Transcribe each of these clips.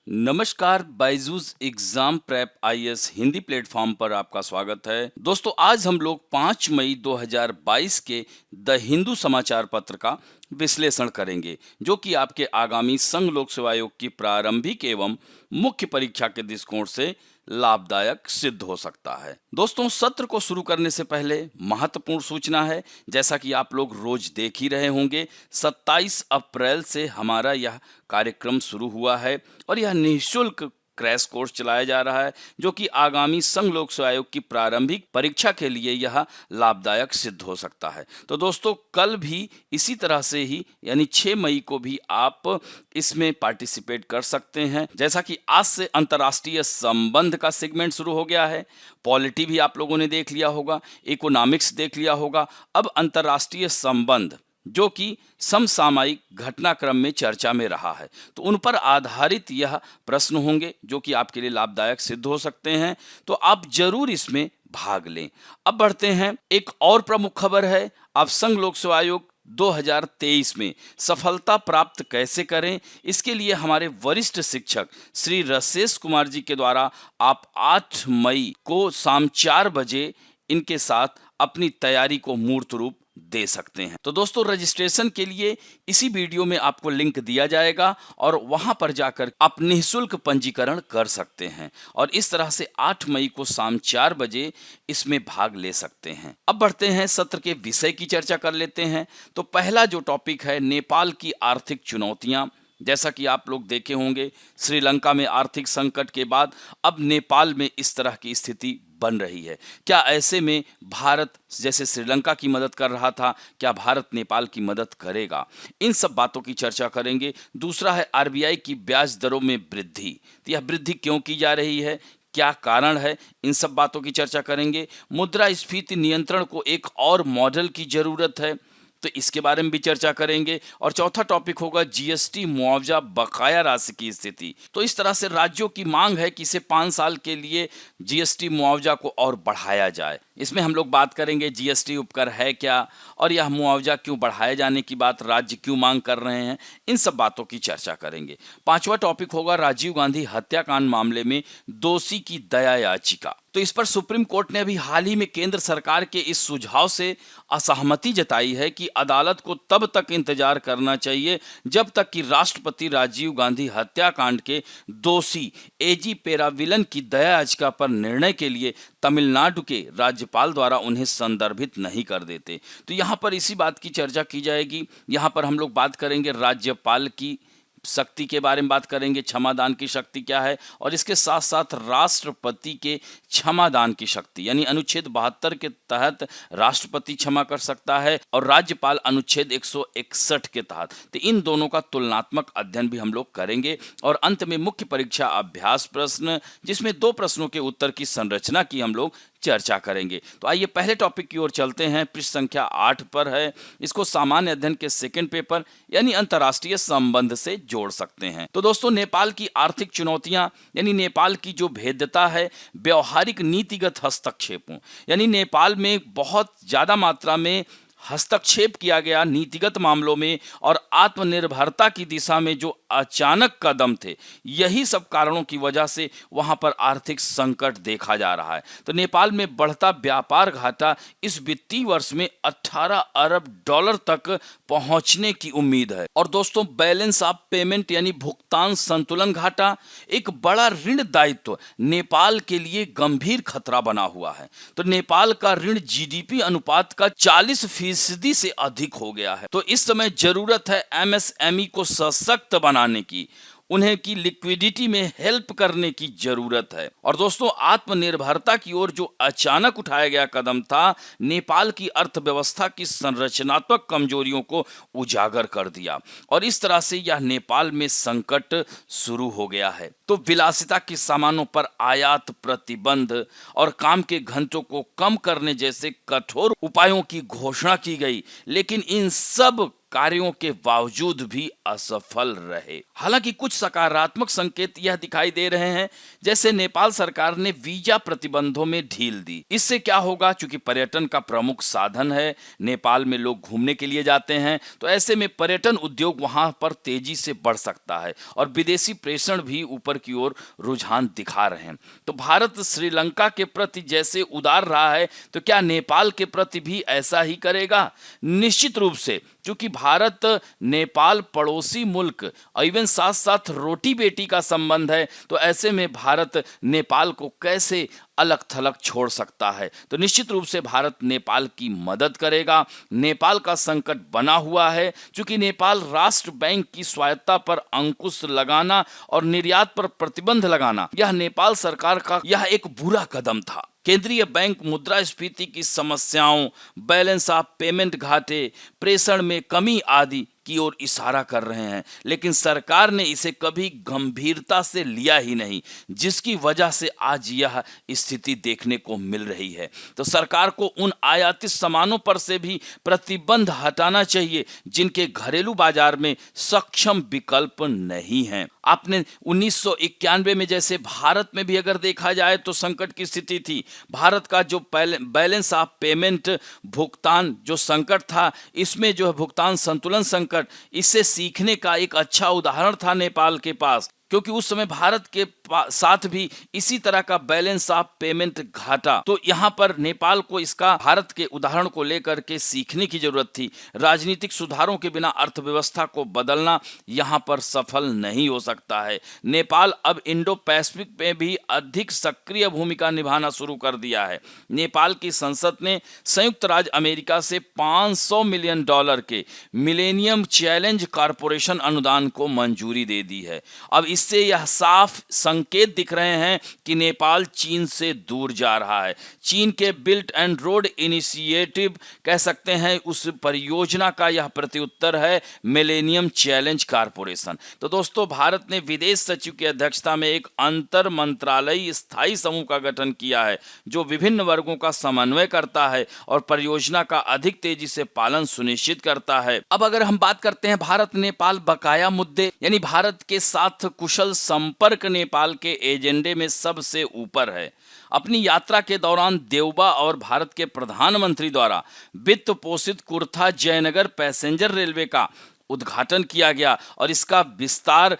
नमस्कार, Byju's exam prep IAS Hindi platform पर आपका स्वागत है। दोस्तों, आज हम लोग 5 मई 2022 के द हिंदू समाचार पत्र का विश्लेषण करेंगे, जो कि आपके आगामी संघ लोक सेवा आयोग की प्रारंभिक एवं मुख्य परीक्षा के दृष्टिकोण से लाभदायक सिद्ध हो सकता है। दोस्तों, सत्र को शुरू करने से पहले महत्वपूर्ण सूचना है। जैसा कि आप लोग रोज देख ही रहे होंगे, 27 अप्रैल से हमारा यह कार्यक्रम शुरू हुआ है और यह निःशुल्क क्रैश कोर्स चलाया जा रहा है, जो कि आगामी संघ लोक सेवा आयोग की प्रारंभिक परीक्षा के लिए यह लाभदायक सिद्ध हो सकता है। तो दोस्तों, कल भी इसी तरह से ही यानी 6 मई को भी आप इसमें पार्टिसिपेट कर सकते हैं। जैसा कि आज से अंतर्राष्ट्रीय संबंध का सेगमेंट शुरू हो गया है, पॉलिटी भी आप लोगों ने देख लिया होगा, इकोनॉमिक्स देख लिया होगा, अब अंतर्राष्ट्रीय संबंध जो कि समसामयिक घटनाक्रम में चर्चा में रहा है, तो उन पर आधारित यह प्रश्न होंगे जो कि आपके लिए लाभदायक सिद्ध हो सकते हैं। तो आप जरूर इसमें भाग लें। अब बढ़ते हैं, एक और प्रमुख खबर है। आप संघ लोक सेवा आयोग 2023 में सफलता प्राप्त कैसे करें, इसके लिए हमारे वरिष्ठ शिक्षक श्री रसेश कुमार जी के द्वारा आप 8 मई को शाम 4 बजे इनके साथ अपनी तैयारी को मूर्त रूप दे सकते हैं। तो दोस्तों, रजिस्ट्रेशन के लिए इसी वीडियो में आपको लिंक दिया जाएगा और वहां पर जाकर आप निःशुल्क पंजीकरण कर सकते हैं और इस तरह से 8 मई को शाम 4 बजे इसमें भाग ले सकते हैं। अब बढ़ते हैं, सत्र के विषय की चर्चा कर लेते हैं। तो पहला जो टॉपिक है, नेपाल की आर्थिक चुनौतियां। जैसा कि आप लोग देखे होंगे, श्रीलंका में आर्थिक संकट के बाद अब नेपाल में इस तरह की स्थिति बन रही है। क्या ऐसे में भारत जैसे श्रीलंका की मदद कर रहा था, क्या भारत नेपाल की मदद करेगा? इन सब बातों की चर्चा करेंगे। दूसरा है आरबीआई की ब्याज दरों में वृद्धि। तो यह वृद्धि क्यों की जा रही है, क्या कारण है, इन सब बातों की चर्चा करेंगे। मुद्रास्फीति नियंत्रण को एक और मॉडल की जरूरत है, तो इसके बारे में भी चर्चा करेंगे। और चौथा टॉपिक होगा जीएसटी मुआवजा बकाया राशि की स्थिति। तो इस तरह से राज्यों की मांग है कि इसे 5 साल के लिए जीएसटी मुआवजा को और बढ़ाया जाए। इसमें हम लोग बात करेंगे जीएसटी उपकर है क्या और यह मुआवजा क्यों बढ़ाए जाने की बात राज्य क्यों मांग कर रहे हैं, इन सब बातों की चर्चा करेंगे। पांचवा टॉपिक होगा राजीव गांधी हत्याकांड मामले में दोषी की दया याचिका। तो इस पर सुप्रीम कोर्ट ने अभी हाल ही में केंद्र सरकार के इस सुझाव से असहमति जताई है कि अदालत को तब तक इंतजार करना चाहिए जब तक कि राष्ट्रपति राजीव गांधी हत्याकांड के दोषी एजी पेराविलन की दया याचिका पर निर्णय के लिए तमिलनाडु के राज्यपाल द्वारा उन्हें संदर्भित नहीं कर देते। तो यहाँ पर इसी बात की चर्चा की जाएगी। यहाँ पर हम लोग बात करेंगे राज्यपाल की शक्ति के बारे में बात करेंगे, क्षमादान की शक्ति क्या है, और इसके साथ साथ राष्ट्रपति के क्षमादान की शक्ति, यानी अनुच्छेद 72 के तहत राष्ट्रपति क्षमा कर सकता है और राज्यपाल अनुच्छेद 161 के तहत। तो इन दोनों का तुलनात्मक अध्ययन भी हम लोग करेंगे। और अंत में मुख्य परीक्षा अभ्यास प्रश्न, जिसमें 2 प्रश्नों के उत्तर की संरचना की हम लोग चर्चा करेंगे। तो आइए पहले टॉपिक की ओर चलते हैं। पृष्ठ संख्या 8 पर है। इसको सामान्य अध्ययन के सेकंड पेपर यानी अंतर्राष्ट्रीय संबंध से जोड़ सकते हैं। तो दोस्तों, नेपाल की आर्थिक चुनौतियां यानी नेपाल की जो भेद्यता है व्यवहारिक नीतिगत हस्तक्षेपों, यानी नेपाल में बहुत ज्यादा मात्रा में हस्तक्षेप किया गया नीतिगत मामलों में और आत्मनिर्भरता की दिशा में जो अचानक कदम थे, यही सब कारणों की वजह से वहां पर आर्थिक संकट देखा जा रहा है। तो नेपाल में बढ़ता व्यापार घाटा इस वित्तीय वर्ष में 18 अरब डॉलर तक पहुंचने की उम्मीद है। और दोस्तों, बैलेंस ऑफ पेमेंट यानी भुगतान संतुलन घाटा, एक बड़ा ऋण दायित्व नेपाल के लिए गंभीर खतरा बना हुआ है। तो नेपाल का ऋण जीडीपी अनुपात का 40% से अधिक हो गया है। तो इस समय जरूरत है एमएसएमई को सशक्त बनाने की, उन्हें की लिक्विडिटी में हेल्प करने की जरूरत है। और दोस्तों, आत्मनिर्भरता की ओर जो अचानक उठाया गया कदम था, नेपाल की अर्थव्यवस्था की संरचनात्मक कमजोरियों को उजागर कर दिया और इस तरह से यह नेपाल में संकट शुरू हो गया है। तो विलासिता के सामानों पर आयात प्रतिबंध और काम के घंटों को कम करने जैसे कठोर उपायों की घोषणा की गई, लेकिन इन सब कार्यों के बावजूद भी असफल रहे। हालांकि कुछ सकारात्मक संकेत यह दिखाई दे रहे हैं, जैसे नेपाल सरकार ने वीजा प्रतिबंधों में ढील दी। इससे क्या होगा, चूंकि पर्यटन का प्रमुख साधन है, नेपाल में लोग घूमने के लिए जाते हैं, तो ऐसे में पर्यटन उद्योग वहां पर तेजी से बढ़ सकता है और विदेशी प्रेषण भी ऊपर की ओर रुझान दिखा रहे हैं। तो भारत श्रीलंका के प्रति जैसे उदार रहा है, तो क्या नेपाल के प्रति भी ऐसा ही करेगा? निश्चित रूप से, क्योंकि भारत नेपाल पड़ोसी मुल्क इवन साथ साथ रोटी बेटी का संबंध है, तो ऐसे में भारत नेपाल को कैसे अलग थलग छोड़ सकता है? तो निश्चित रूप से भारत नेपाल की मदद करेगा। नेपाल का संकट बना हुआ है, क्योंकि नेपाल राष्ट्र बैंक की स्वायत्ता पर अंकुश लगाना और निर्यात पर प्रतिबंध लगाना, यह नेपाल सरकार का यह एक बुरा कदम था। केंद्रीय बैंक मुद्रास्फीति की समस्याओं, बैलेंस ऑफ पेमेंट घाटे, प्रेषण में कमी आदि की ओर इशारा कर रहे हैं, लेकिन सरकार ने इसे कभी गंभीरता से लिया ही नहीं, जिसकी वजह से आज यह स्थिति देखने को मिल रही है। तो सरकार को उन आयातित सामानों पर से भी प्रतिबंध हटाना चाहिए जिनके घरेलू बाजार में सक्षम विकल्प नहीं हैं। आपने 1991 में जैसे भारत में भी अगर देखा जाए तो संकट की स्थिति थी। भारत का जो बैलेंस ऑफ पेमेंट भुगतान जो संकट था, इसमें जो है भुगतान संतुलन संकट, इससे सीखने का एक अच्छा उदाहरण था नेपाल के पास, क्योंकि उस समय भारत के साथ भी इसी तरह का बैलेंस ऑफ पेमेंट घाटा। तो यहाँ पर नेपाल को इसका भारत के उदाहरण को लेकर के सीखने की जरूरत थी। राजनीतिक सुधारों के बिना अर्थव्यवस्था को बदलना यहाँ पर सफल नहीं हो सकता है। नेपाल अब इंडो पैसिफिक में भी अधिक सक्रिय भूमिका निभाना शुरू कर दिया है। नेपाल की संसद ने संयुक्त राज्य अमेरिका से $500 मिलियन के मिलेनियम चैलेंज कॉरपोरेशन अनुदान को मंजूरी दे दी है। अब इससे यह साफ संकेत दिख रहे हैं कि नेपाल चीन से दूर जा रहा है। चीन के बिल्ट एंड रोड इनिशिएटिव कह सकते हैं, उस परियोजना का यह प्रत्युत्तर है मिलेनियम चैलेंज कॉरपोरेशन। तो दोस्तों, भारत ने विदेश सचिव की अध्यक्षता में एक अंतर मंत्रालयीय स्थायी समूह का गठन किया है, जो विभिन्न वर्गों का समन्वय करता है और परियोजना का अधिक तेजी से पालन सुनिश्चित करता है। अब अगर हम बात करते हैं भारत नेपाल बकाया मुद्दे, यानी भारत के साथ कुशल संपर्क नेपाल के एजेंडे में सबसे ऊपर है। अपनी यात्रा के दौरान देउबा और भारत के प्रधानमंत्री द्वारा वित्त पोषित कुर्था जयनगर पैसेंजर रेलवे का उद्घाटन किया गया और इसका विस्तार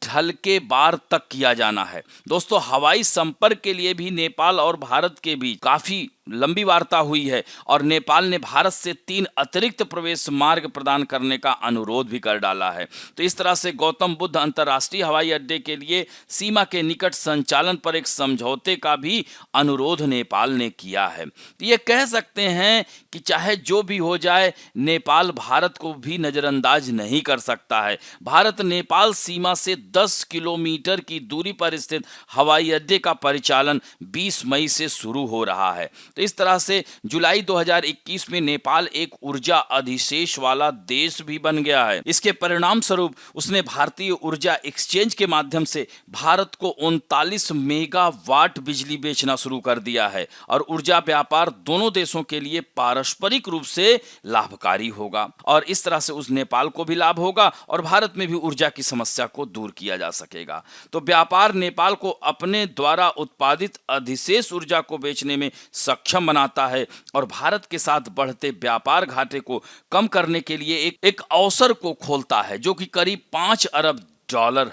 ढलके बार तक किया जाना है। दोस्तों, हवाई संपर्क के लिए भी नेपाल और भारत के बीच काफी लंबी वार्ता हुई है और नेपाल ने भारत से 3 अतिरिक्त प्रवेश मार्ग प्रदान करने का अनुरोध भी कर डाला है। तो इस तरह से गौतम बुद्ध अंतर्राष्ट्रीय हवाई अड्डे के लिए सीमा के निकट संचालन पर एक समझौते का भी अनुरोध नेपाल ने किया है। तो ये कह सकते हैं कि चाहे जो भी हो जाए, नेपाल भारत को भी नजरअंदाज नहीं कर सकता है। भारत नेपाल सीमा से 10 किलोमीटर की दूरी पर स्थित हवाई अड्डे का परिचालन 20 मई से शुरू हो रहा है। तो इस तरह से जुलाई 2021 में नेपाल एक ऊर्जा अधिशेष वाला देश भी बन गया है। इसके परिणाम स्वरूप उसने भारतीय ऊर्जा एक्सचेंज के माध्यम से भारत को 39 मेगावाट बिजली बेचना शुरू कर दिया है और ऊर्जा व्यापार दोनों देशों के लिए पारस्परिक रूप से लाभकारी होगा और इस तरह से उस नेपाल को भी लाभ होगा और भारत में भी ऊर्जा की समस्या को दूर किया जा सकेगा। तो व्यापार नेपाल को अपने द्वारा उत्पादित अधिशेष ऊर्जा को बेचने में सक्षम बनाता है और भारत के साथ बढ़ते व्यापार घाटे को कम करने के लिए एक अवसर को खोलता है, जो कि करीब $5 अरब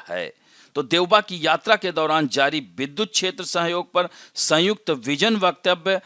है। तो देउबा की यात्रा के दौरान जारी विद्युत क्षेत्र सहयोग पर संयुक्त विजन वक्तव्य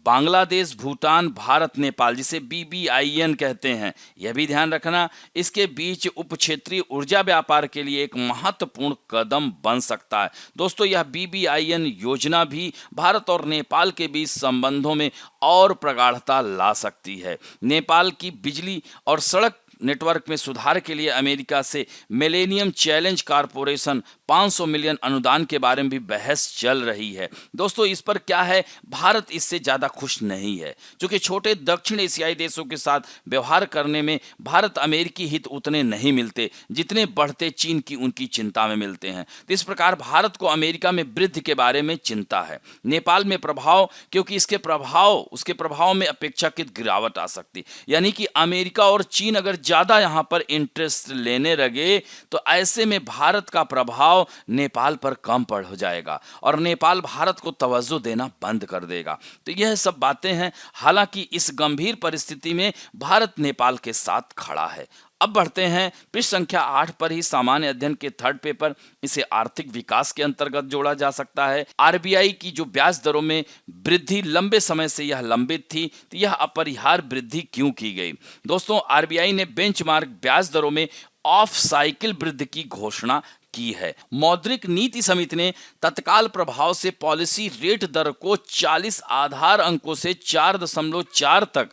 बांग्लादेश, भूटान, भारत, नेपाल, जिसे BBIN कहते हैं, यह भी ध्यान रखना, इसके बीच उप क्षेत्रीय ऊर्जा व्यापार के लिए एक महत्वपूर्ण कदम बन सकता है। दोस्तों, यह BBIN योजना भी भारत और नेपाल के बीच संबंधों में और प्रगाढ़ता ला सकती है। नेपाल की बिजली और सड़क नेटवर्क में सुधार के लिए अमेरिका से मिलेनियम चैलेंज कॉरपोरेशन 500 मिलियन अनुदान के बारे में भी बहस चल रही है। दोस्तों, इस पर क्या है, भारत इससे ज़्यादा खुश नहीं है, क्योंकि छोटे दक्षिण एशियाई देशों के साथ व्यवहार करने में भारत अमेरिकी हित उतने नहीं मिलते जितने बढ़ते चीन की उनकी चिंता में मिलते हैं। तो इस प्रकार भारत को अमेरिका में वृद्धि के बारे में चिंता है। नेपाल में प्रभाव, क्योंकि उसके प्रभाव में अपेक्षाकृत गिरावट आ सकती, यानी कि अमेरिका और चीन अगर ज़्यादा यहाँ पर इंटरेस्ट लेने लगे तो ऐसे में भारत का प्रभाव नेपाल पर कम पड़ हो जाएगा और नेपाल भारत को तवज्जो देना बंद कर देगा। तो यह सब बातें हैं। हालांकि इस गंभीर परिस्थिति में भारत नेपाल के साथ खड़ा है। अब बढ़ते हैं पृष्ठ संख्या 8 पर ही सामान्य अध्ययन के थर्ड पेपर। इसे आर्थिक विकास के अंतर्गत जोड़ा जा सकता है। आरबीआई की जो ब्याज दरों में वृद्धि लंबे समय से यह लंबित थी, तो यह अपरिहार्य वृद्धि क्यों की गई? दोस्तों, आरबीआई ने बेंचमार्क ब्याज दरों में ऑफ साइकिल वृद्धि की घोषणा की है। मौद्रिक नीति समिति ने तत्काल प्रभाव से पॉलिसी रेट दर को 40 आधार अंकों से 4.4 तक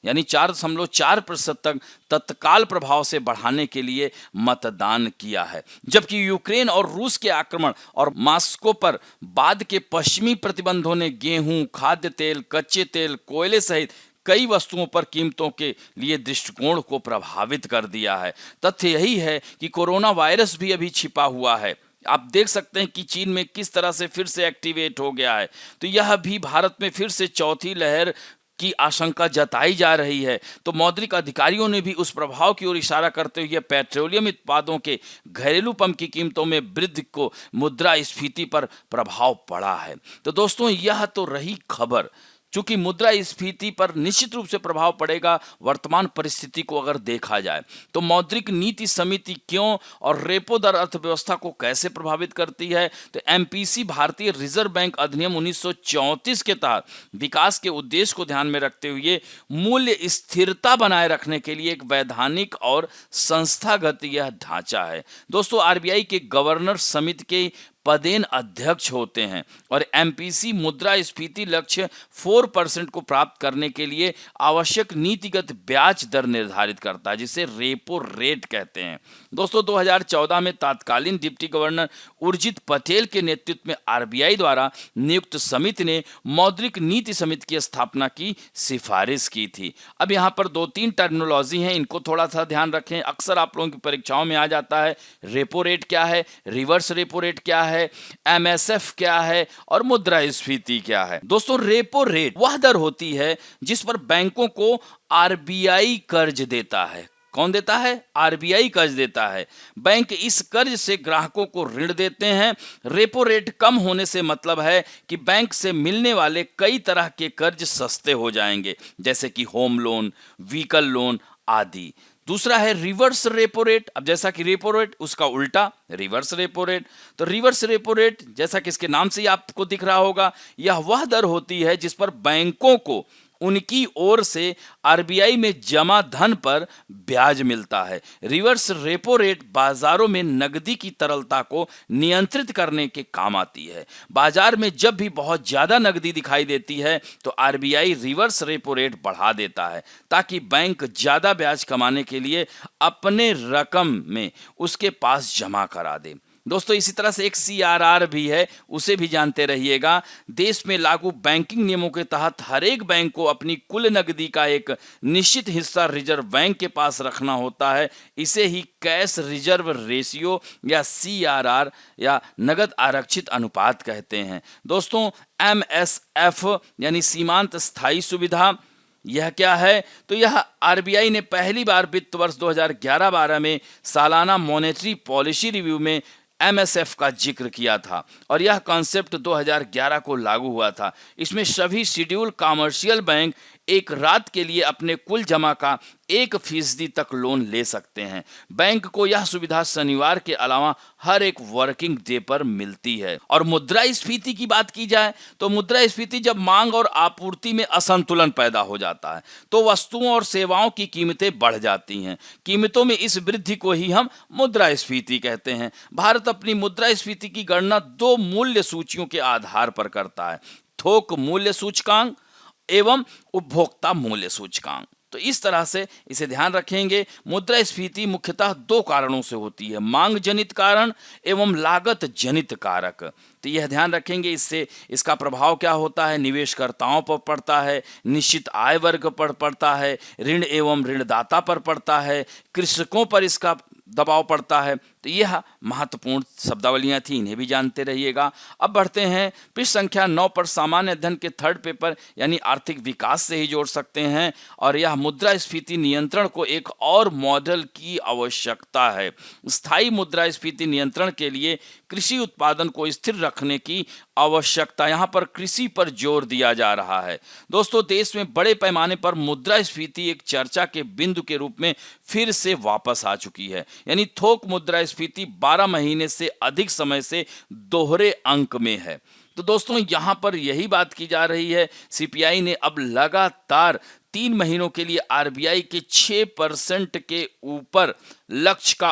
यानी 4.4% तक तत्काल प्रभाव से बढ़ाने के लिए मतदान किया है। जबकि यूक्रेन और रूस के आक्रमण और मॉस्को पर बाद के पश्चिमी प्रतिबंधों ने गेहूं, खाद्य तेल, कच्चे तेल, कोयले सहित कई वस्तुओं पर कीमतों के लिए दृष्टिकोण को प्रभावित कर दिया है। तथ्य यही है कि कोरोना वायरस भी अभी छिपा हुआ है। आप देख सकते हैं कि चीन में किस तरह से फिर से एक्टिवेट हो गया है। तो यह भी भारत में फिर से चौथी लहर की आशंका जताई जा रही है। तो मौद्रिक अधिकारियों ने भी उस प्रभाव की ओर इशारा करते हुए पेट्रोलियम उत्पादों के घरेलू पंप की कीमतों में वृद्धि को मुद्रास्फीति पर प्रभाव पड़ा है। तो दोस्तों, यह तो रही खबर। चूंकि मुद्रास्फीति पर निश्चित रूप से प्रभाव पड़ेगा वर्तमान परिस्थिति को अगर देखा जाए तो मौद्रिक नीति समिति क्यों और रेपो दर अर्थव्यवस्था को कैसे प्रभावित करती है? तो एमपीसी भारतीय रिजर्व बैंक अधिनियम 1934 के तहत विकास के उद्देश्य को ध्यान में रखते हुए मूल्य स्थिरता बनाए रखने के लिए एक वैधानिक और संस्थागत यह ढांचा है। दोस्तों, आरबीआई के गवर्नर समिति के पदेन अध्यक्ष होते हैं और एमपीसी मुद्रास्फीति लक्ष्य 4% को प्राप्त करने के लिए आवश्यक नीतिगत ब्याज दर निर्धारित करता है, जिसे रेपो रेट कहते हैं। दोस्तों, 2014 में तत्कालीन डिप्टी गवर्नर उर्जित पटेल के नेतृत्व में आरबीआई द्वारा नियुक्त समिति ने मौद्रिक नीति समिति की स्थापना की सिफारिश की थी। अब यहाँ पर 2-3 टर्मिनोलॉजी हैं, इनको थोड़ा सा ध्यान रखें। अक्सर आप लोगों की परीक्षाओं में आ जाता है। रेपो रेट क्या है, रिवर्स रेपो रेट क्या है, एमएसएफ क्या है और मुद्रास्फीति क्या है? दोस्तों, रेपो रेट वह दर होती है जिस पर बैंकों को आरबीआई कर्ज देता है। कौन देता है? आरबीआई कर्ज देता है। बैंक इस कर्ज से ग्राहकों को ऋण देते हैं। रेपो रेट कम होने से मतलब है कि बैंक से मिलने वाले कई तरह के कर्ज सस्ते हो जाएंगे, जैसे कि होम लोन, व्हीकल लोन आदि। दूसरा है रिवर्स रेपो रेट। अब जैसा कि रेपो रेट उसका उल्टा रिवर्स रेपो रेट। तो रिवर्स रेपो रेट, जैसा कि इसके नाम से ही आपको दिख रहा होगा, यह वह दर होती है जिस पर बैंकों को उनकी ओर से आरबीआई में जमा धन पर ब्याज मिलता है। रिवर्स रेपो रेट बाजारों में नकदी की तरलता को नियंत्रित करने के काम आती है। बाजार में जब भी बहुत ज्यादा नकदी दिखाई देती है तो आरबीआई रिवर्स रेपो रेट बढ़ा देता है ताकि बैंक ज्यादा ब्याज कमाने के लिए अपने रकम में उसके पास जमा करा दे। दोस्तों, इसी तरह से एक सीआरआर भी है, उसे भी जानते रहिएगा। देश में लागू बैंकिंग नियमों के तहत हर एक बैंक को अपनी कुल नकदी का एक निश्चित हिस्सा रिजर्व बैंक के पास रखना होता है। इसे ही कैश रिजर्व रेशियो या सीआरआर या नगद आरक्षित अनुपात कहते हैं। दोस्तों, एमएसएफ यानी सीमांत स्थायी सुविधा, यह क्या है? तो यह आरबीआई ने पहली बार वित्त वर्ष 2011-12 में सालाना मॉनेटरी पॉलिसी रिव्यू में एमएसएफ का जिक्र किया था और यह कॉन्सेप्ट 2011 को लागू हुआ था। इसमें सभी शेड्यूल कमर्शियल बैंक एक रात के लिए अपने कुल जमा का 1% तक लोन ले सकते हैं। बैंक को यह सुविधा शनिवार के अलावा हर एक वर्किंग डे पर मिलती है। और मुद्रास्फीति की बात की जाए तो मुद्रास्फीति जब मांग और आपूर्ति में असंतुलन पैदा हो जाता है तो वस्तुओं और सेवाओं की कीमतें बढ़ जाती हैं। कीमतों में इस वृद्धि को ही हम मुद्रास्फीति कहते हैं। भारत अपनी मुद्रास्फीति की गणना 2 मूल्य सूचियों के आधार पर करता है, थोक मूल्य सूचकांक एवं उपभोक्ता मूल्य सूचकांक। तो इस तरह से इसे ध्यान रखेंगे। मुद्रास्फीति मुख्यतः 2 कारणों से होती है, मांग जनित कारण एवं लागत जनित कारक। तो यह ध्यान रखेंगे। इससे इसका प्रभाव क्या होता है? निवेशकर्ताओं पर पड़ता है, निश्चित आय वर्ग पर पड़ता है, ऋण एवं ऋणदाता पर पड़ता है, कृषकों पर इसका दबाव पड़ता है, तो यह महत्वपूर्ण शब्दावलियां थी, इन्हें भी जानते रहिएगा। अब बढ़ते हैं पृष्ठ संख्या 9 पर। सामान्य अध्ययन के थर्ड पेपर यानी आर्थिक विकास से ही जोड़ सकते हैं, और यह मुद्रास्फीति नियंत्रण को एक और मॉडल की आवश्यकता है। स्थायी मुद्रास्फीति नियंत्रण के लिए कृषि उत्पादन को स्थिर रखने की आवश्यकता, यहाँ पर कृषि पर जोर दिया जा रहा है। दोस्तों, देश में बड़े पैमाने पर मुद्रास्फीति एक चर्चा के बिंदु के रूप में फिर से वापस आ चुकी है। यानी थोक मुद्रास्फीति 12 महीने से अधिक समय से दोहरे अंक में है। तो दोस्तों, यहाँ पर यही बात की जा रही है। सीपीआई ने अब लगातार 3 महीनों के लिए आरबीआई के 6% के ऊपरी लक्ष्य का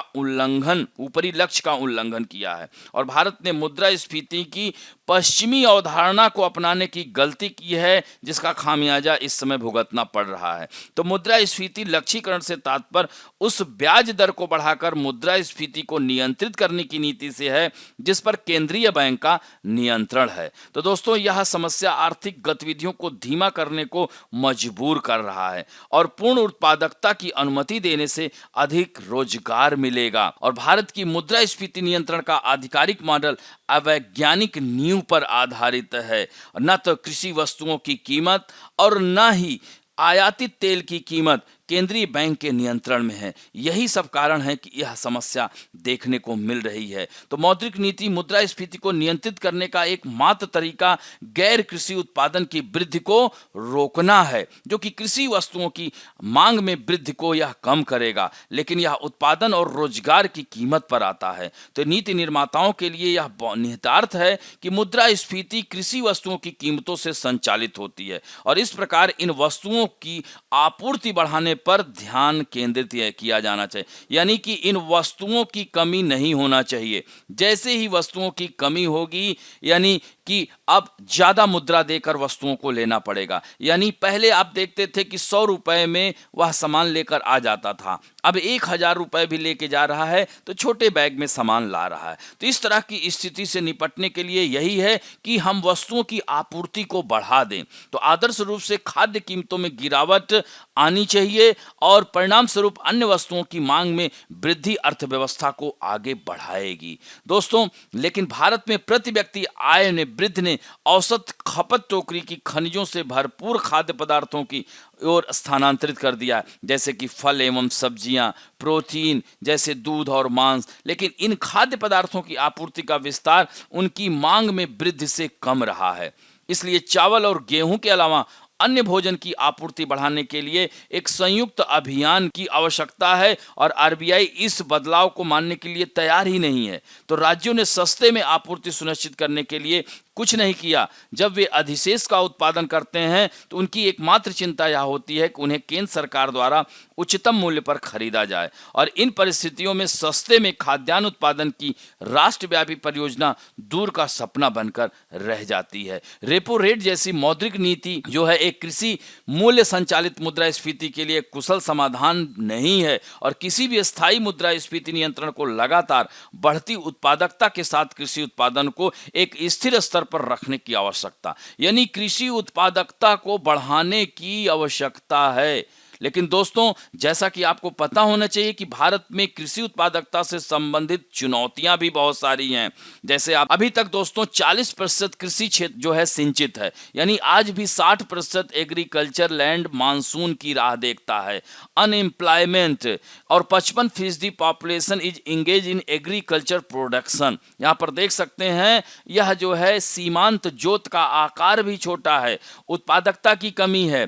उल्लंघन किया है, और भारत ने मुद्रास्फीति की पश्चिमी अवधारणा को अपनाने की गलती की है, जिसका खामियाजा इस समय भुगतना पड़ रहा है। तो मुद्रास्फीति लक्ष्यीकरण से तात्पर्य उस ब्याज दर को बढ़ाकर मुद्रास्फीति को नियंत्रित करने की नीति से है, जिस पर केंद्रीय बैंक का नियंत्रण है। तो दोस्तों, यह समस्या आर्थिक गतिविधियों को धीमा करने को मजबूर कर रहा है, और पूर्ण उत्पादकता की अनुमति देने से अधिक रोजगार मिलेगा। और भारत की मुद्रास्फीति नियंत्रण का आधिकारिक मॉडल अवैज्ञानिक नींव पर आधारित है। न तो कृषि वस्तुओं की कीमत और न ही आयातित तेल की कीमत केंद्रीय बैंक के नियंत्रण में है। यही सब कारण है कि यह समस्या देखने को मिल रही है। तो मौद्रिक नीति मुद्रास्फीति को नियंत्रित करने का एकमात्र तरीका गैर कृषि उत्पादन की वृद्धि को रोकना है, जो कि कृषि वस्तुओं की मांग में वृद्धि को यह कम करेगा, लेकिन यह उत्पादन और रोजगार की कीमत पर आता है। तो नीति निर्माताओं के लिए यह निहितार्थ है कि मुद्रास्फीति कृषि वस्तुओं की कीमतों से संचालित होती है, और इस प्रकार इन वस्तुओं की आपूर्ति बढ़ाने पर ध्यान केंद्रित किया जाना चाहिए। यानी कि इन वस्तुओं की कमी नहीं होना चाहिए। जैसे ही वस्तुओं की कमी होगी, यानी कि अब ज्यादा मुद्रा देकर वस्तुओं को लेना पड़ेगा। यानी पहले आप देखते थे कि 100 रुपए में वह सामान लेकर आ जाता था, अब 1000 रुपए भी लेके जा रहा है तो छोटे बैग में सामान ला रहा है। तो इस तरह की स्थिति से निपटने के लिए यही है कि हम वस्तुओं की आपूर्ति को बढ़ा दें। तो आदर्श रूप से खाद्य कीमतों में गिरावट आनी चाहिए, और परिणाम स्वरूप अन्य वस्तुओं की मांग में वृद्धि अर्थव्यवस्था को आगे बढ़ाएगी। दोस्तों, लेकिन भारत में प्रति व्यक्ति आय में वृद्धि ने औसत खपत टोकरी की खनिजों से भरपूर खाद्य पदार्थों की ओर स्थानांतरित कर दिया, जैसे कि फल एवं सब्जियां, प्रोटीन जैसे दूध और मांस। लेकिन इन खाद्य पदार्थों की आपूर्ति का विस्तार उनकी मांग में वृद्धि से कम रहा है। इसलिए चावल और गेहूं के अलावा अन्य भोजन की आपूर्ति बढ़ाने के लिए एक संयुक्त अभियान की आवश्यकता है, और आरबीआई इस बदलाव को मानने के लिए तैयार ही नहीं है। तो राज्यों ने सस्ते में आपूर्ति सुनिश्चित करने के लिए कुछ नहीं किया। जब वे अधिशेष का उत्पादन करते हैं तो उनकी एकमात्र चिंता यह होती है कि उन्हें केंद्र सरकार द्वारा उच्चतम मूल्य पर खरीदा जाए, और इन परिस्थितियों में सस्ते में खाद्यान्न उत्पादन की राष्ट्रव्यापी परियोजना दूर का सपना बनकर रह जाती है। रेपो रेट जैसी मौद्रिक नीति जो है एक कृषि मूल्य संचालित मुद्रास्फीति के लिए कुशल समाधान नहीं है, और किसी भी स्थायी मुद्रास्फीति नियंत्रण को लगातार बढ़ती उत्पादकता के साथ कृषि उत्पादन को एक स्थिर स्तर पर रखने की आवश्यकता, यानी कृषि उत्पादकता को बढ़ाने की आवश्यकता है। लेकिन दोस्तों, जैसा कि आपको पता होना चाहिए कि भारत में कृषि उत्पादकता से संबंधित चुनौतियां भी बहुत सारी हैं। जैसे आप अभी तक दोस्तों 40% कृषि क्षेत्र जो है सिंचित है, यानी आज भी 60% एग्रीकल्चर लैंड मानसून की राह देखता है। अनएम्प्लॉयमेंट और 55% population is engage in agriculture production. यहाँ पर देख सकते हैं, यह जो है सीमांत जोत का आकार भी छोटा है, उत्पादकता की कमी है,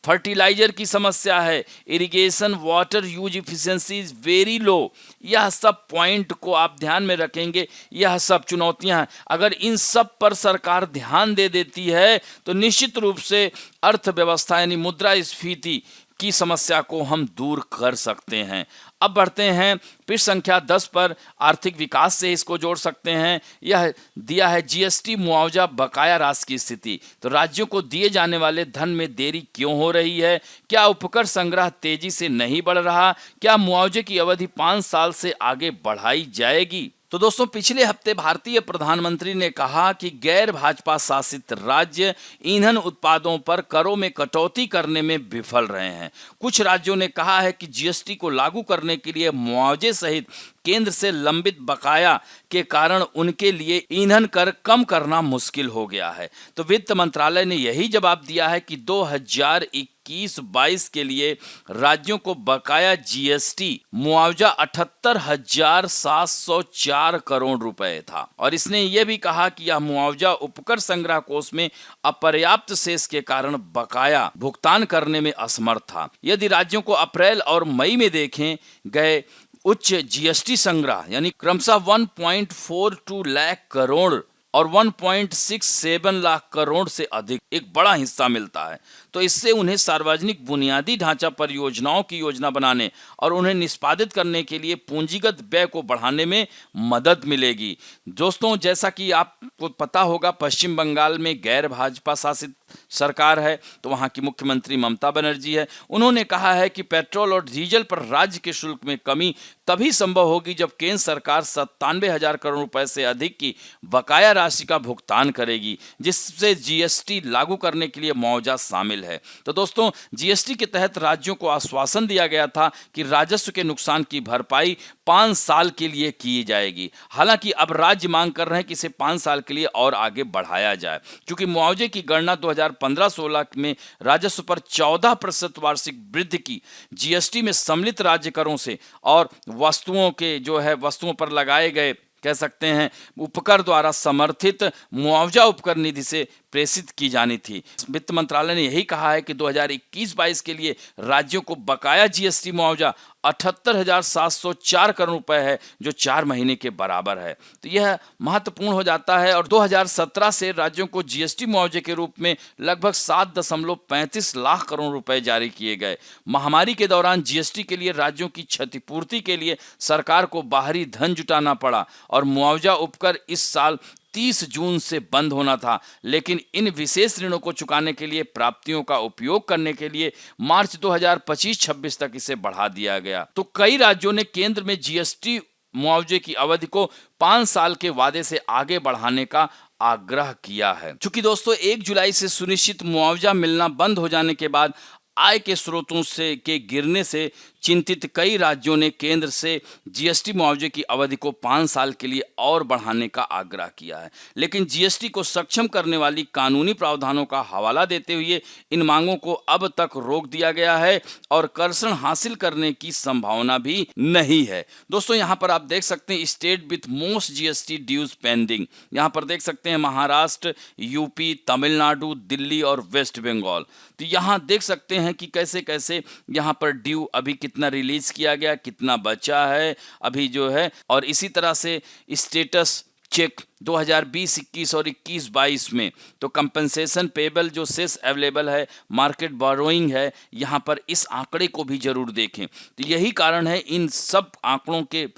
फर्टिलाइजर की समस्या है, irrigation water use efficiency is very low. यह सब पॉइंट को आप ध्यान में रखेंगे, यह सब चुनौतियां हैं। अगर इन सब पर सरकार ध्यान दे देती है तो निश्चित रूप से अर्थव्यवस्था यानी मुद्रास्फीति की समस्या को हम दूर कर सकते हैं। अब बढ़ते हैं पृष्ठ संख्या 10 पर। आर्थिक विकास से इसको जोड़ सकते हैं। यह दिया है जीएसटी मुआवजा बकाया राशि की स्थिति। तो राज्यों को दिए जाने वाले धन में देरी क्यों हो रही है? क्या उपकर संग्रह तेजी से नहीं बढ़ रहा? क्या मुआवजे की अवधि 5 साल से आगे बढ़ाई जाएगी? तो दोस्तों, पिछले हफ्ते भारतीय प्रधानमंत्री ने कहा कि गैर भाजपा शासित राज्य ईंधन उत्पादों पर करों में कटौती करने में विफल रहे हैं। कुछ राज्यों ने कहा है कि जीएसटी को लागू करने के लिए मुआवजे सहित केंद्र से लंबित बकाया के कारण उनके लिए ईंधन कर कम करना मुश्किल हो गया है। तो वित्त मंत्रालय ने यही जवाब दिया है कि 2021-22 के लिए राज्यों को बकाया जीएसटी मुआवजा 78,704 करोड़ रुपए था और इसने यह भी कहा कि यह मुआवजा उपकर संग्रह कोष में अपर्याप्त शेष के कारण बकाया भुगतान करने में असमर्थ था। यदि राज्यों को अप्रैल और मई में देखें गए उच्च जीएसटी संग्रह यानी क्रमशः 1.42 लाख करोड़ और 1.67 लाख करोड़ से अधिक एक बड़ा हिस्सा मिलता है, तो इससे उन्हें सार्वजनिक बुनियादी ढांचा परियोजनाओं की योजना बनाने और उन्हें निष्पादित करने के लिए पूंजीगत व्यय को बढ़ाने में मदद मिलेगी। दोस्तों, जैसा कि आपको पता होगा, पश्चिम बंगाल में गैर भाजपा शासित सरकार है, तो वहां की मुख्यमंत्री ममता बनर्जी है। उन्होंने कहा है कि पेट्रोल और डीजल पर राज्य के शुल्क में कमी तभी संभव होगी जब केंद्र सरकार 97,000 करोड़ रुपए से अधिक की बकाया राशि का भुगतान करेगी, जिससे जीएसटी लागू करने के लिए मुआवजा शामिल है। तो दोस्तों, जीएसटी के तहत राज्यों को आश्वासन दिया गया था कि राजस्व के नुकसान की भरपाई 5 साल के लिए की जाएगी। हालांकि अब राज्य मांग कर रहे हैं कि इसे 5 साल के लिए और आगे बढ़ाया जाए, क्योंकि मुआवजे की गणना 2015-16 में राजस्व पर 14% वार्षिक वृद्धि की जीएसटी में सम्मिलित राज्य करों से और वस्तुओं पर लगाए गए कह सकते हैं उपकर द्वारा समर्थित मुआवजा उपकर निधि से प्रेषित की जानी थी। वित्त मंत्रालय ने यही कहा है कि 2021-22 के लिए राज्यों को बकाया जीएसटी मुआवजा 78,704 करोड़ रुपए है, जो 4 महीने के बराबर है। तो यह महत्वपूर्ण हो जाता है और 2017 से राज्यों को जीएसटी मुआवजे के रूप में लगभग 7.35 लाख करोड़ रुपए जारी किए गए। महामारी के दौरान जीएसटी के लिए राज्यों की क्षतिपूर्ति के लिए सरकार को बाहरी धन जुटाना पड़ा और मुआवजा उपकर इस साल 30 जून से बंद होना था, लेकिन इन विशेष ऋणों को चुकाने के लिए प्राप्तियों का उपयोग करने के लिए मार्च 2025-26 तक इसे बढ़ा दिया गया। तो कई राज्यों ने केंद्र में जीएसटी मुआवजे की अवधि को 5 साल के वादे से आगे बढ़ाने का आग्रह किया है। चूंकि दोस्तों 1 जुलाई से सुनिश्चित मुआवजा मिलना बंद हो जाने के बाद आय के स्रोतों से के गिरने से चिंतित कई राज्यों ने केंद्र से जीएसटी मुआवजे की अवधि को 5 साल के लिए और बढ़ाने का आग्रह किया है, लेकिन जीएसटी को सक्षम करने वाली कानूनी प्रावधानों का हवाला देते हुए इन मांगों को अब तक रोक दिया गया है और कर्षण हासिल करने की संभावना भी नहीं है। दोस्तों, यहाँ पर आप देख सकते हैं state with most GST dues pending. यहाँ पर देख सकते हैं महाराष्ट्र, यूपी, तमिलनाडु, दिल्ली और वेस्ट बंगाल। तो यहाँ देख सकते हैं कि कैसे कैसे यहाँ पर ड्यू अभी कितना रिलीज किया गया, कितना बचा है अभी जो है, और इसी तरह से स्टेटस चेक 2020-21 और 21-22 में तो कंपनसेशन पेबल जो शेष अवेलेबल है, मार्केट बोरोइंग है, यहाँ पर इस आंकड़े को भी जरूर देखें। तो यही कारण है, इन सब आंकड़ों के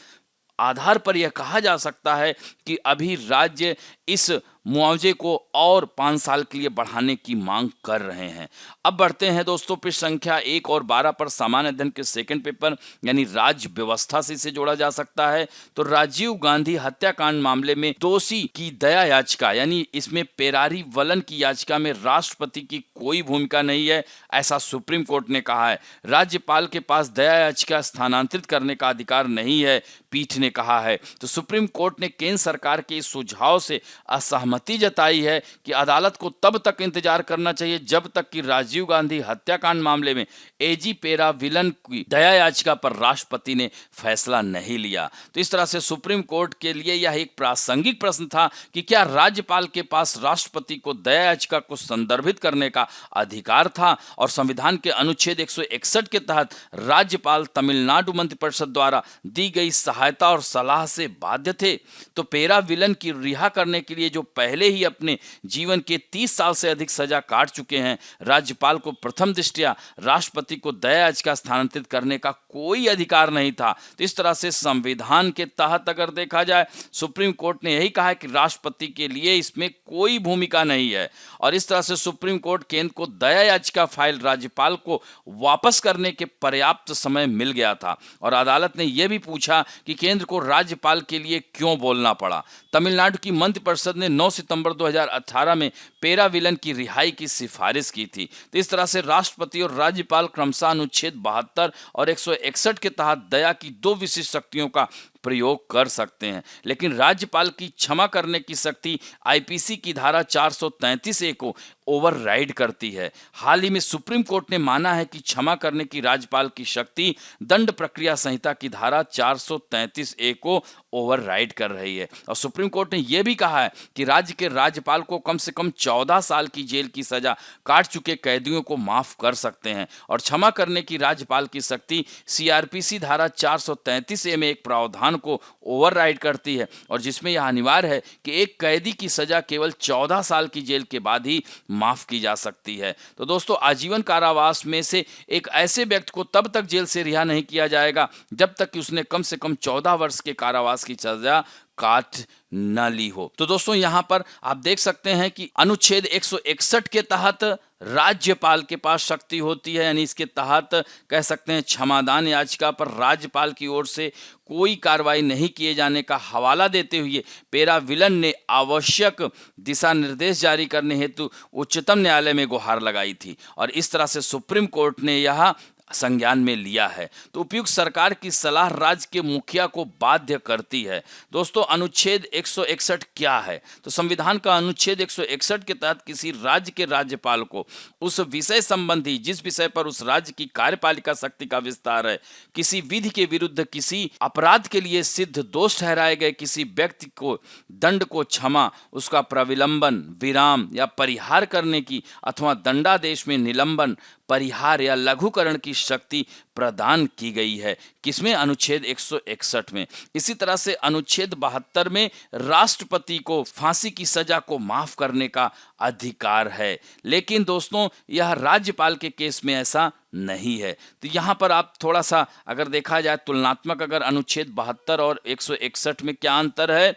आधार पर यह कहा जा सकता है कि अभी राज्य इस मुआवजे को और 5 साल के लिए बढ़ाने की मांग कर रहे हैं। अब बढ़ते हैं दोस्तों पृष्ठ संख्या 1 और 12 पर, सामान्य अध्ययन के सेकंड पेपर यानी राज्य व्यवस्था से इसे जोड़ा जा सकता है। तो राजीव गांधी हत्याकांड मामले में दोषी की दया याचिका यानी इसमें पेरारी वलन की याचिका में राष्ट्रपति की कोई भूमिका नहीं है, ऐसा सुप्रीम कोर्ट ने कहा है। राज्यपाल के पास दया याचिका स्थानांतरित करने का अधिकार नहीं है, पीठ ने कहा है। तो सुप्रीम कोर्ट ने केंद्र सरकार के इस सुझाव से असहमति जताई है कि अदालत को तब तक इंतजार करना चाहिए जब तक कि राजीव गांधी हत्याकांड मामले में एजी पेरा विलन की दया याचिका पर राष्ट्रपति ने फैसला नहीं लिया। तो इस तरह से सुप्रीम कोर्ट के लिए यह एक प्रासंगिक प्रश्न था कि क्या राज्यपाल के पास राष्ट्रपति को दया याचिका को संदर्भित करने का अधिकार था, और संविधान के अनुच्छेद 161 के तहत राज्यपाल तमिलनाडु मंत्रिपरिषद द्वारा दी गई सहायता और सलाह से बाध्य थे। तो पेरा विलन की रिहा करने के लिए जो पहले ही अपने जीवन के 30 साल से अधिक सजा काट चुके हैं, राज्यपाल को प्रथम दृष्टया राष्ट्रपति को दया याचिका स्थानांतरित करने का कोई अधिकार नहीं था। तो इस तरह से संविधान के तहत अगर देखा जाए, सुप्रीम कोर्ट ने यही कहा है कि राष्ट्रपति के लिए इसमें कोई भूमिका नहीं है, और इस तरह से सुप्रीम कोर्ट केंद्र को दया याचिका फाइल राज्यपाल को वापस करने के पर्याप्त समय मिल गया था। और अदालत ने यह भी पूछा कि केंद्र को राज्यपाल के लिए क्यों बोलना पड़ा। तमिलनाडु की मंत्रिपरिषद ने 9 सितंबर 2018 में पेरा विलन की रिहाई की सिफारिश की थी। तो इस तरह से राष्ट्रपति और राज्यपाल क्रमशः अनुच्छेद 72 और 161 के तहत दया की 2 विशिष्ट शक्तियों का प्रयोग कर सकते हैं, लेकिन राज्यपाल की क्षमा करने की शक्ति आईपीसी की धारा 433A को ओवरराइड करती है। हाल ही में सुप्रीम कोर्ट ने माना है कि क्षमा करने की राज्यपाल की शक्ति दंड प्रक्रिया संहिता की धारा 433A को ओवरराइड कर रही है, और सुप्रीम कोर्ट ने यह भी कहा है कि राज्य के राज्यपाल को कम से कम 14 साल की जेल की सजा काट चुके कैदियों को माफ कर सकते हैं। और क्षमा करने की राज्यपाल की शक्ति सीआरपीसी धारा 433A में एक प्रावधान को ओवरराइड करती है, और जिसमें यह अनिवार्य है कि एक कैदी की सजा केवल 14 साल की जेल के बाद ही माफ की जा सकती है। तो दोस्तों, आजीवन कारावास में से एक ऐसे व्यक्ति को तब तक जेल से रिहा नहीं किया जाएगा जब तक कि उसने कम से कम 14 वर्ष के कारावास की सजा काट न ली हो। तो दोस्तों, यहां पर आप देख सकते हैं कि अनुच्छेद 161 के तहत राज्यपाल के पास शक्ति होती है, यानी इसके तहत कह सकते हैं क्षमादान याचिका पर राज्यपाल की ओर से कोई कार्रवाई नहीं किए जाने का हवाला देते हुए पेरा विलन ने आवश्यक दिशा निर्देश जारी करने हेतु उच्चतम न्यायालय में गुहार लगाई थी, और इस तरह से सुप्रीम कोर्ट ने यह संज्ञान में लिया है। तो उपयुक्त सरकार की सलाह राज्य के मुखिया को बाध्य करती है। दोस्तों, अनुच्छेद 161 क्या है? तो संविधान का अनुच्छेद 161 के तहत किसी राज्य के राज्यपाल को उस विषय संबंधी जिस विषय पर उस राज्य की कार्यपालिका शक्ति का विस्तार है, किसी विधि के विरुद्ध किसी अपराध के लिए सिद्ध दोष ठहराए गए किसी व्यक्ति को दंड को क्षमा, उसका प्रविलंबन, विराम या परिहार करने की अथवा दंडादेश में निलंबन, परिहार या लघुकरण की शक्ति प्रदान की गई है। किसमें? अनुच्छेद 161 में। इसी तरह से अनुच्छेद 72 में राष्ट्रपति को फांसी की सजा को माफ करने का अधिकार है, लेकिन दोस्तों यह राज्यपाल के केस में ऐसा नहीं है। तो यहाँ पर आप थोड़ा सा अगर देखा जाए तुलनात्मक, अगर अनुच्छेद 72 और 161 में क्या अंतर है,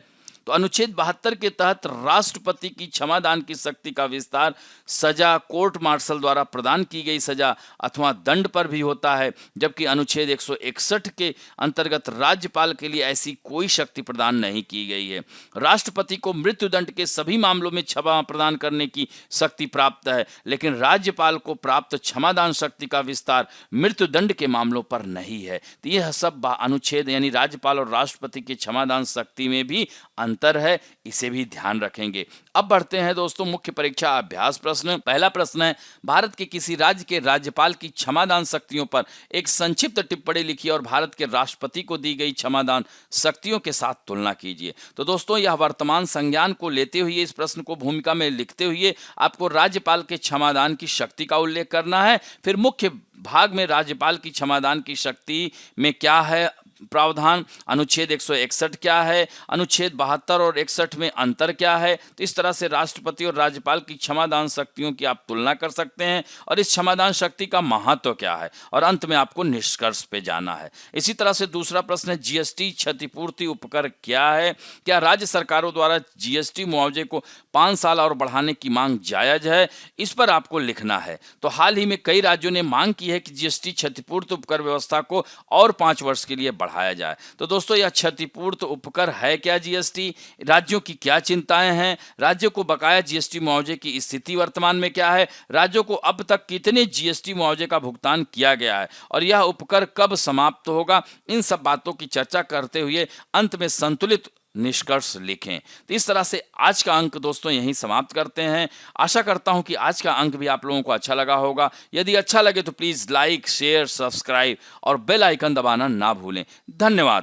तो अनुच्छेद 72 के तहत राष्ट्रपति की क्षमादान की शक्ति का विस्तार सजा कोर्ट मार्शल द्वारा प्रदान की गई सजा अथवा दंड पर भी होता है, जबकि अनुच्छेद 161 के अंतर्गत राज्यपाल के लिए ऐसी कोई शक्ति प्रदान नहीं की गई है। राष्ट्रपति को मृत्युदंड के सभी मामलों में क्षमा प्रदान करने की शक्ति प्राप्त है, लेकिन राज्यपाल को प्राप्त क्षमादान शक्ति का विस्तार मृत्युदंड के मामलों पर नहीं है। तो यह सब अनुच्छेद यानी राज्यपाल और राष्ट्रपति की क्षमादान शक्ति में भी अंतर है, इसे भी ध्यान रखेंगे। अब बढ़ते हैं दोस्तों मुख्य परीक्षा अभ्यास प्रश्न। पहला प्रश्न है, भारत के किसी राज्य के राज्यपाल की क्षमादान शक्तियों पर एक संक्षिप्त टिप्पणी लिखिए और भारत के राष्ट्रपति को दी गई क्षमादान शक्तियों के साथ तुलना कीजिए। तो दोस्तों, यह वर्तमान संज्ञान को लेते हुए इस प्रश्न को भूमिका में लिखते हुए आपको राज्यपाल के क्षमादान की शक्ति का उल्लेख करना है। फिर मुख्य भाग में राज्यपाल की क्षमादान की शक्ति में क्या है प्रावधान, अनुच्छेद 161 क्या है, अनुच्छेद 72 और 61 में अंतर क्या है। तो इस तरह से राष्ट्रपति और राज्यपाल की क्षमादान शक्तियों की आप तुलना कर सकते हैं और इस क्षमादान शक्ति का महत्व क्या है, और अंत में आपको निष्कर्ष पे जाना है। इसी तरह से दूसरा प्रश्न है, जीएसटी क्षतिपूर्ति उपकर क्या है? क्या राज्य सरकारों द्वारा जीएसटी मुआवजे को 5 साल और बढ़ाने की मांग जायज है? इस पर आपको लिखना है। तो हाल ही में कई राज्यों ने मांग की है कि जीएसटी क्षतिपूर्ति उपकर व्यवस्था को और 5 वर्ष के लिए बढ़ाया जाए। तो दोस्तों, यह क्षतिपूर्ति उपकर है क्या? जीएसटी राज्यों की क्या चिंताएं हैं? राज्यों को बकाया जीएसटी मुआवजे की स्थिति वर्तमान में क्या है? राज्यों को अब तक कितने जीएसटी मुआवजे का भुगतान किया गया है और यह उपकर कब समाप्त होगा? इन सब बातों की चर्चा करते हुए अंत में संतुलित निष्कर्ष लिखें। तो इस तरह से आज का अंक दोस्तों यहीं समाप्त करते हैं। आशा करता हूं कि आज का अंक भी आप लोगों को अच्छा लगा होगा। यदि अच्छा लगे तो प्लीज लाइक, शेयर, सब्सक्राइब और बेल आइकन दबाना ना भूलें। धन्यवाद।